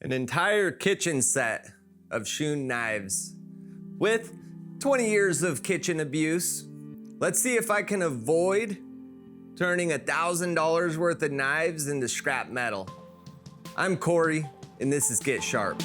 An entire kitchen set of Shun knives with 20 years of kitchen abuse. Let's see if I can avoid turning $1,000 worth of knives into scrap metal. I'm Corey, and this is Get Sharp.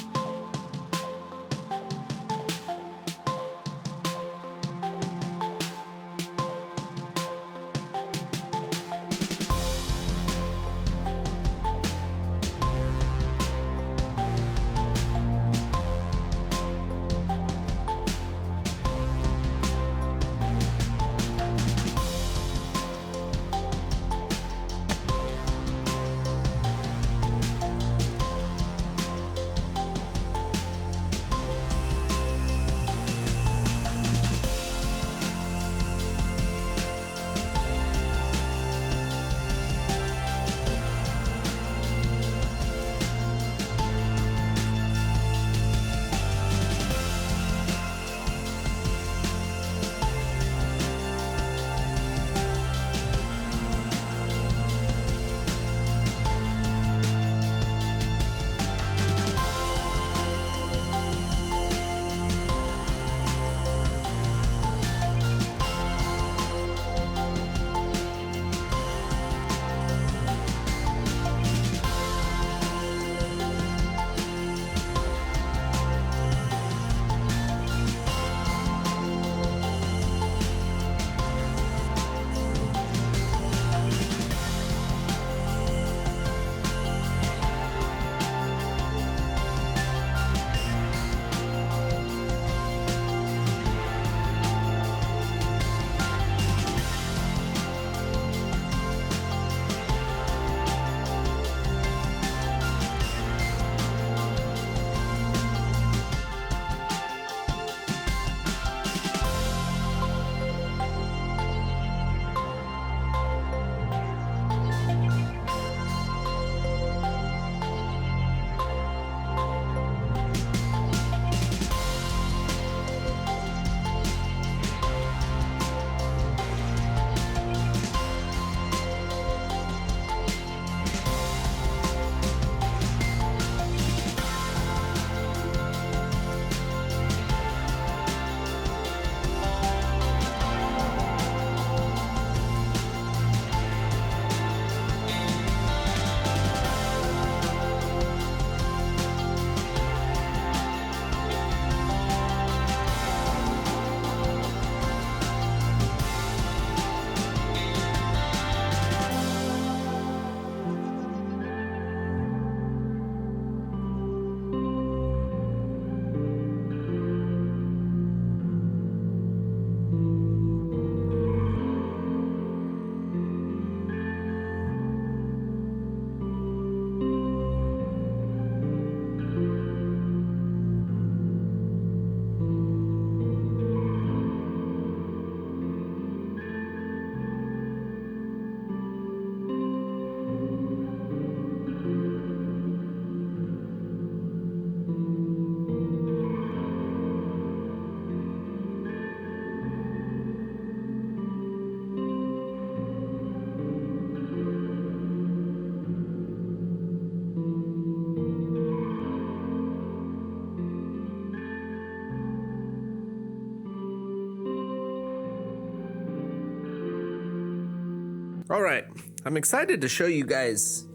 All right, I'm excited to show you guys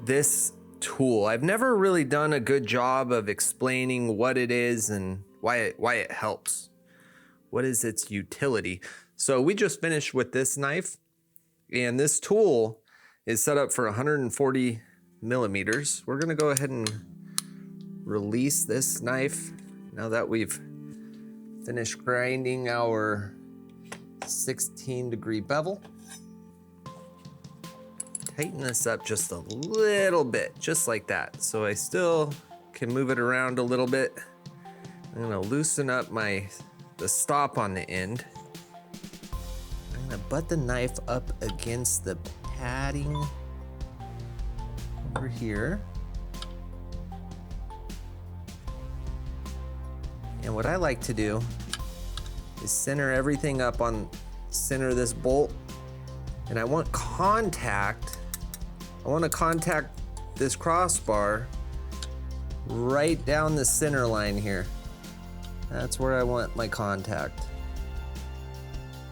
this tool. I've never really done a good job of explaining what it is and why it helps. What is its utility? So we just finished with this knife, and this tool is set up for 140 millimeters. We're gonna go ahead and release this knife now that we've finished grinding our 16-degree bevel. Tighten this up just a little bit, just like that. So I still can move it around a little bit. I'm gonna loosen up the stop on the end. I'm gonna butt the knife up against the padding over here. And what I like to do is center everything up on center of this bolt. And I want to contact this crossbar right down the center line here. That's where I want my contact.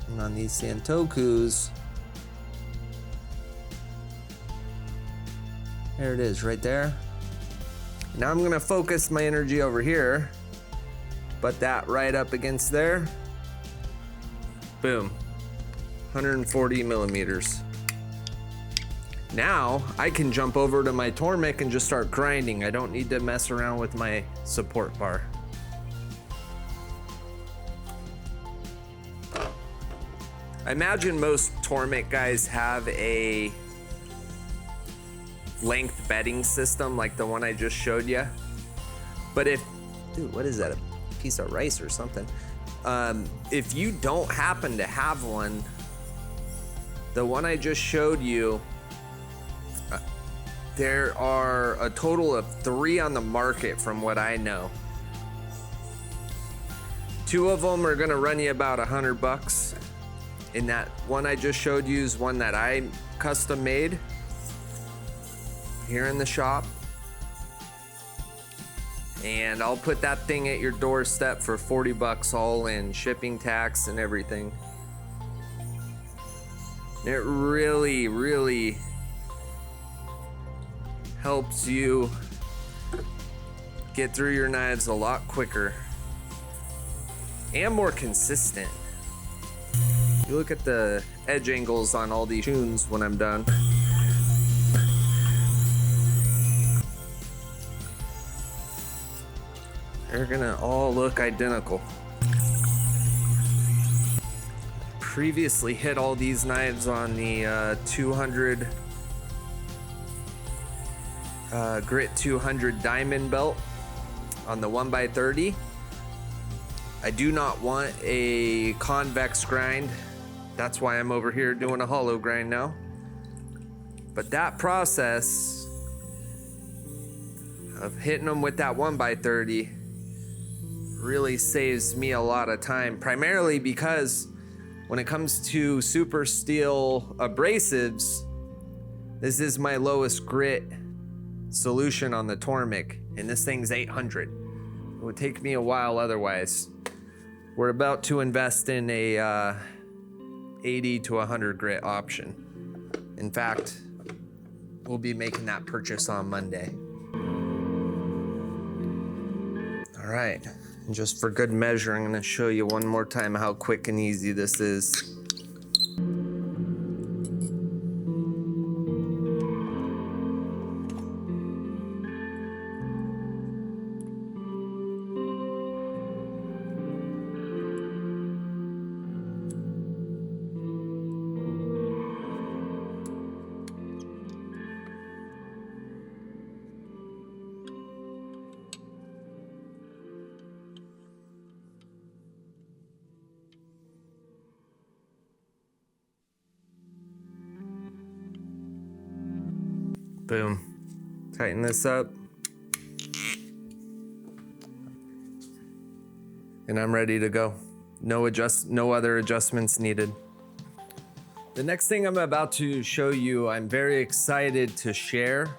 And on these Santokus, there it is right there. Now I'm gonna focus my energy over here, but that right up against there. Boom, 140 millimeters. Now I can jump over to my Tormek and just start grinding. I don't need to mess around with my support bar. I imagine most Tormek guys have a length bedding system like the one I just showed you. But if, dude, what is that? A piece of rice or something? If you don't happen to have one, the one I just showed you, there are a total of 3 on the market from what I know. 2 of them are gonna run you about $100. And that one I just showed you is one that I custom made here in the shop. And I'll put that thing at your doorstep for $40 all in, shipping, tax, and everything. It really, really helps you get through your knives a lot quicker and more consistent. You look at the edge angles on all these Shuns when I'm done. They're gonna all look identical. Previously hit all these knives on the 200 Grit 200 diamond belt on the 1x30. I do not want a convex grind. That's why I'm over here doing a hollow grind now. But that process of hitting them with that 1x30 really saves me a lot of time, primarily because when it comes to super steel abrasives, this is my lowest grit solution on the Tormek, and this thing's 800. It would take me a while otherwise. We're about to invest in a 80 to 100 grit option. In fact, we'll be making that purchase on Monday. All right, and just for good measure, I'm gonna show you one more time how quick and easy this is. Boom. Tighten this up. And I'm ready to go. No other adjustments needed. The next thing I'm about to show you, I'm very excited to share.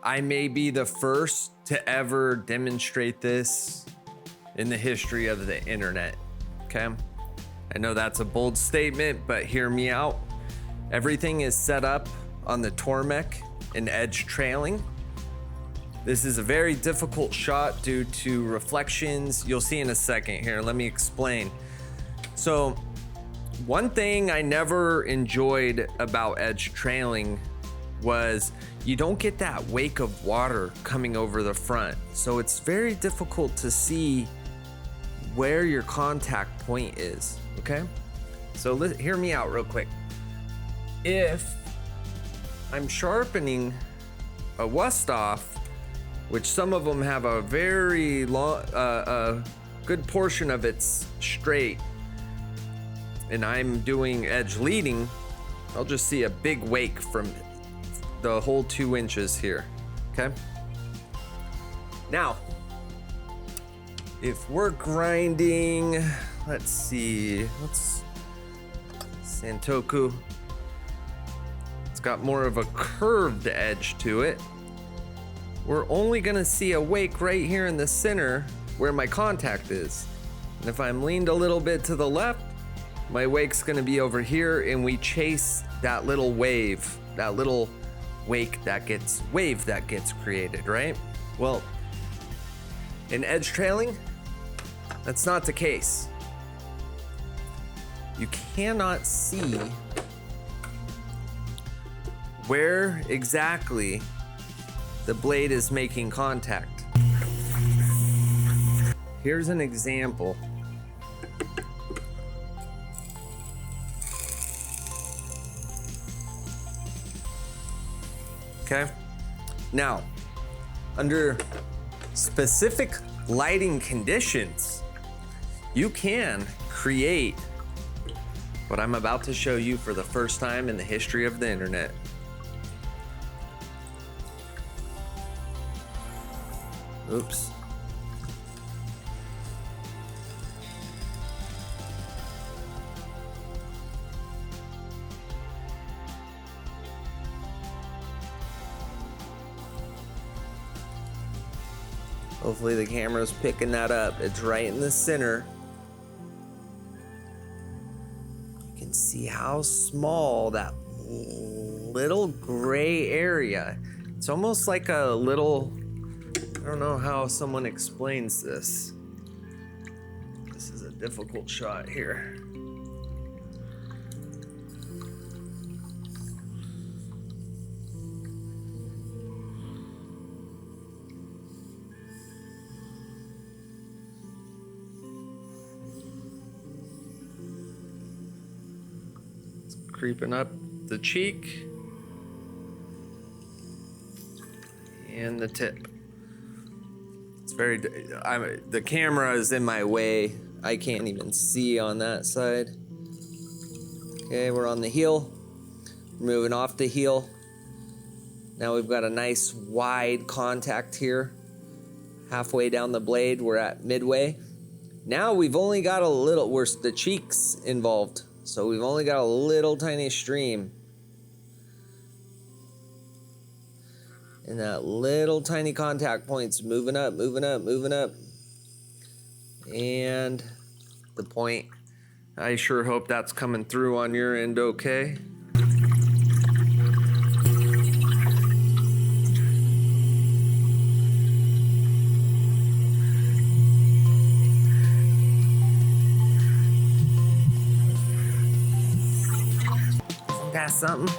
I may be the first to ever demonstrate this in the history of the internet, okay? I know that's a bold statement, but hear me out. Everything is set up on the Tormek and edge trailing. This is a very difficult shot due to reflections. You'll see in a second here. Let me explain. So one thing I never enjoyed about edge trailing was you don't get that wake of water coming over the front. So it's very difficult to see where your contact point is, okay? So hear me out real quick. If I'm sharpening a Wusthof, which some of them have a very long, good portion of it's straight, and I'm doing edge leading, I'll just see a big wake from the whole 2 inches here, okay? Now, if we're grinding, let's see, Santoku. It's got more of a curved edge to it. we're only gonna see a wake right here in the center where my contact is. And if I'm leaned a little bit to the left, my wake's gonna be over here, and we chase that little wave, that little wave that gets created, right? Well, in edge trailing, that's not the case. You cannot see where exactly the blade is making contact. Here's an example. Okay. Now, under specific lighting conditions, you can create what I'm about to show you for the first time in the history of the internet. Oops. Hopefully the camera's picking that up. It's right in the center. You can see how small that little gray area. It's almost like a little, I don't know how someone explains this. This is a difficult shot here. Creeping up the cheek and the tip. It's very, the camera is in my way. I can't even see on that side. Okay, we're on the heel. Moving off the heel. Now we've got a nice wide contact here. Halfway down the blade, we're at midway. Now we've only got a little, where's the cheeks involved. So we've only got a little tiny stream. And that little tiny contact point's moving up, moving up, moving up. And the point, I sure hope that's coming through on your end okay. Got something?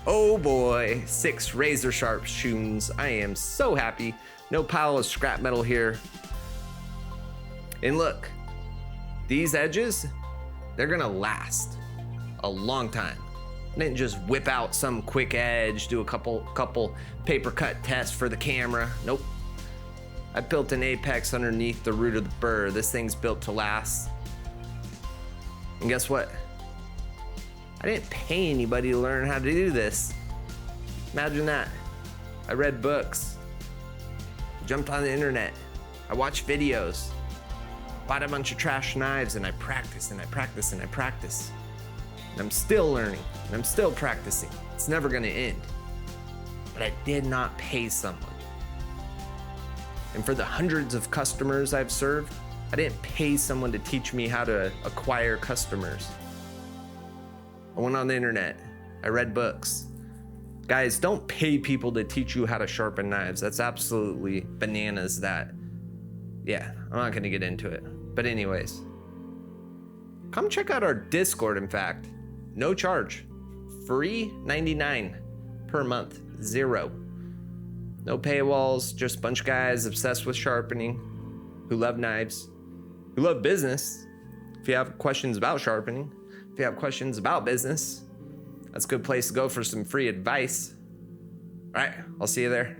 Oh boy, 6 razor sharp Shuns. I am so happy. No pile of scrap metal here. And look, these edges, they're gonna last a long time. I didn't just whip out some quick edge, do a couple paper cut tests for the camera. Nope. I built an apex underneath the root of the burr. This thing's built to last. And guess what? I didn't pay anybody to learn how to do this. Imagine that. I read books, jumped on the internet, I watched videos, bought a bunch of trash knives, and I practice and I practice and I practice. And I'm still learning and I'm still practicing. It's never gonna end. But I did not pay someone. And for the hundreds of customers I've served, I didn't pay someone to teach me how to acquire customers. I went on the internet, I read books. Guys, don't pay people to teach you how to sharpen knives. That's absolutely bananas that. Yeah, I'm not gonna get into it. But anyways, come check out our Discord, in fact. No charge, free 99 per month, 0. No paywalls, just a bunch of guys obsessed with sharpening, who love knives, who love business. If you have questions about sharpening, if you have questions about business, that's a good place to go for some free advice. All right, I'll see you there.